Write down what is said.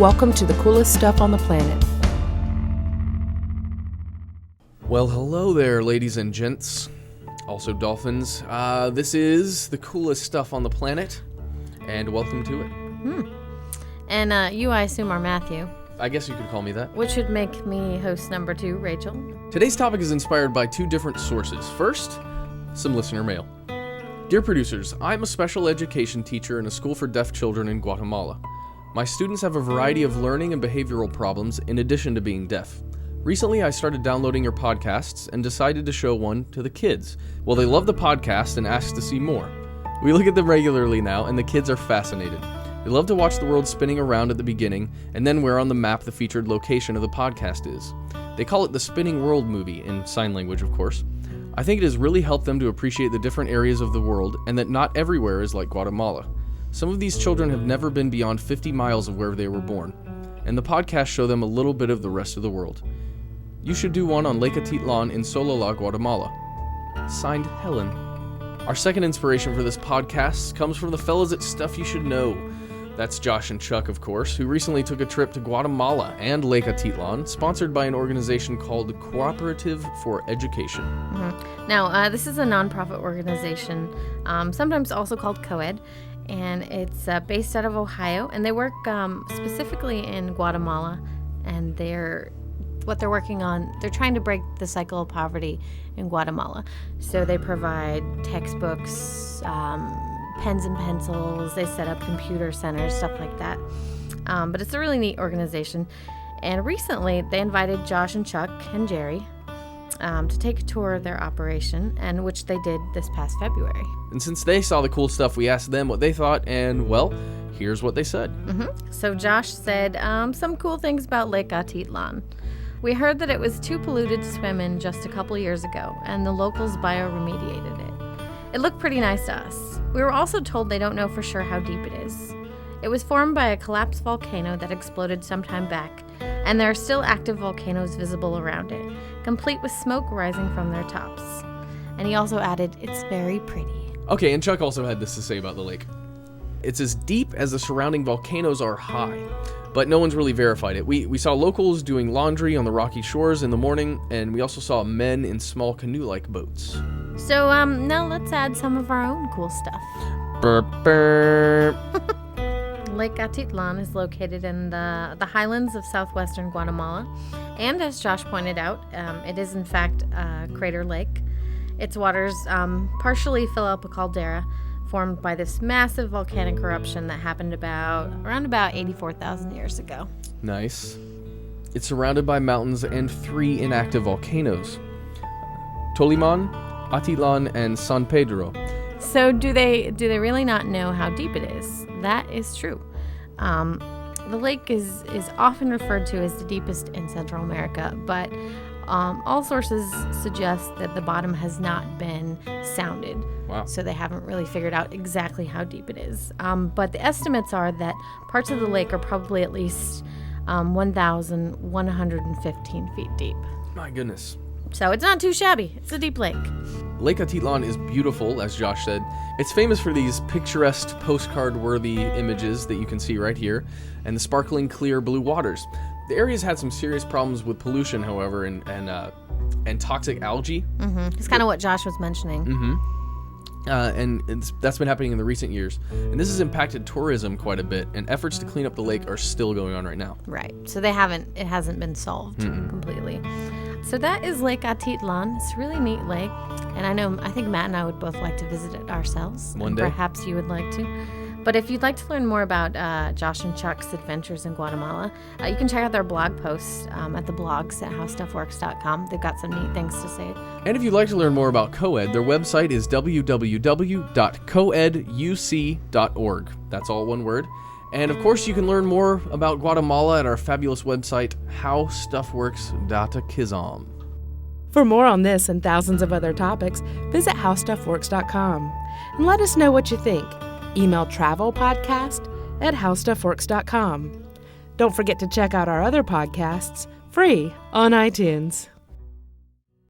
Welcome to the coolest stuff on the planet. Well, hello there, ladies and gents. Also dolphins. This is the coolest stuff on the planet, and welcome to it. And you, I assume, are Matthew. I guess you could call me that. Which would make me host number 2, Rachel. Today's topic is inspired by 2 different sources. First, some listener mail. Dear producers, I'm a special education teacher in a school for deaf children in Guatemala. My students have a variety of learning and behavioral problems in addition to being deaf. Recently, I started downloading your podcasts and decided to show one to the kids. Well, they love the podcast and asked to see more. We look at them regularly now, and the kids are fascinated. They love to watch the world spinning around at the beginning, and then where on the map the featured location of the podcast is. They call it the Spinning World movie, in sign language, of course. I think it has really helped them to appreciate the different areas of the world, and that not everywhere is like Guatemala. Some of these children have never been beyond 50 miles of where they were born, and the podcasts show them a little bit of the rest of the world. You should do one on Lake Atitlan in Sololá, Guatemala. Signed, Helen. Our second inspiration for this podcast comes from the fellas at Stuff You Should Know. That's Josh and Chuck, of course, who recently took a trip to Guatemala and Lake Atitlan, sponsored by an organization called Cooperative for Education. Now, this is a nonprofit organization, sometimes also called COED, and it's based out of Ohio, and they work specifically in Guatemala, and they're working on, they're trying to break the cycle of poverty in Guatemala. So they provide textbooks, pens and pencils, they set up computer centers, stuff like that. But it's a really neat organization. And recently, they invited Josh and Chuck and Jerry to take a tour of their operation, and which they did this past February. And since they saw the cool stuff, we asked them what they thought, and, well, here's what they said. So Josh said some cool things about Lake Atitlan. We heard that it was too polluted to swim in just a couple years ago, and the locals bioremediated it. It looked pretty nice to us. We were also told they don't know for sure how deep it is. It was formed by a collapsed volcano that exploded some time back, and there are still active volcanoes visible around it, complete with smoke rising from their tops. And he also added, it's very pretty. Okay, and Chuck also had this to say about the lake. It's as deep as the surrounding volcanoes are high, but no one's really verified it. We saw locals doing laundry on the rocky shores in the morning, and we also saw men in small canoe-like boats. So, now let's add some of our own cool stuff. Burp, burp. Lake Atitlan is located in the highlands of southwestern Guatemala, and as Josh pointed out, it is in fact a crater lake. Its waters partially fill up a caldera formed by this massive volcanic eruption that happened around about 84,000 years ago. Nice. It's surrounded by mountains and 3 inactive volcanoes: Toliman, Atitlan, and San Pedro. So do they really not know how deep it is? That is true. The lake is often referred to as the deepest in Central America, but all sources suggest that the bottom has not been sounded. Wow. So they haven't really figured out exactly how deep it is. But the estimates are that parts of the lake are probably at least 1,115 feet deep. My goodness. So it's not too shabby. It's a deep lake. Lake Atitlan is beautiful, as Josh said. It's famous for these picturesque, postcard-worthy images that you can see right here, and the sparkling, clear blue waters. The area's had some serious problems with pollution, however, and toxic algae. It's kind of what Josh was mentioning. That's been happening in the recent years. And this has impacted tourism quite a bit, and efforts to clean up the lake are still going on right now. Right. So it hasn't been solved completely. So that is Lake Atitlan. It's a really neat lake, and I think Matt and I would both like to visit it ourselves. One day. Perhaps you would like to. But if you'd like to learn more about Josh and Chuck's adventures in Guatemala, you can check out their blog posts at the blogs at howstuffworks.com. They've got some neat things to say. And if you'd like to learn more about COED, their website is www.coeduc.org. That's all one word. And of course, you can learn more about Guatemala at our fabulous website, howstuffworks.kizom. For more on this and thousands of other topics, visit howstuffworks.com and let us know what you think. Email travelpodcast@howstuffworks.com. Don't forget to check out our other podcasts, free on iTunes.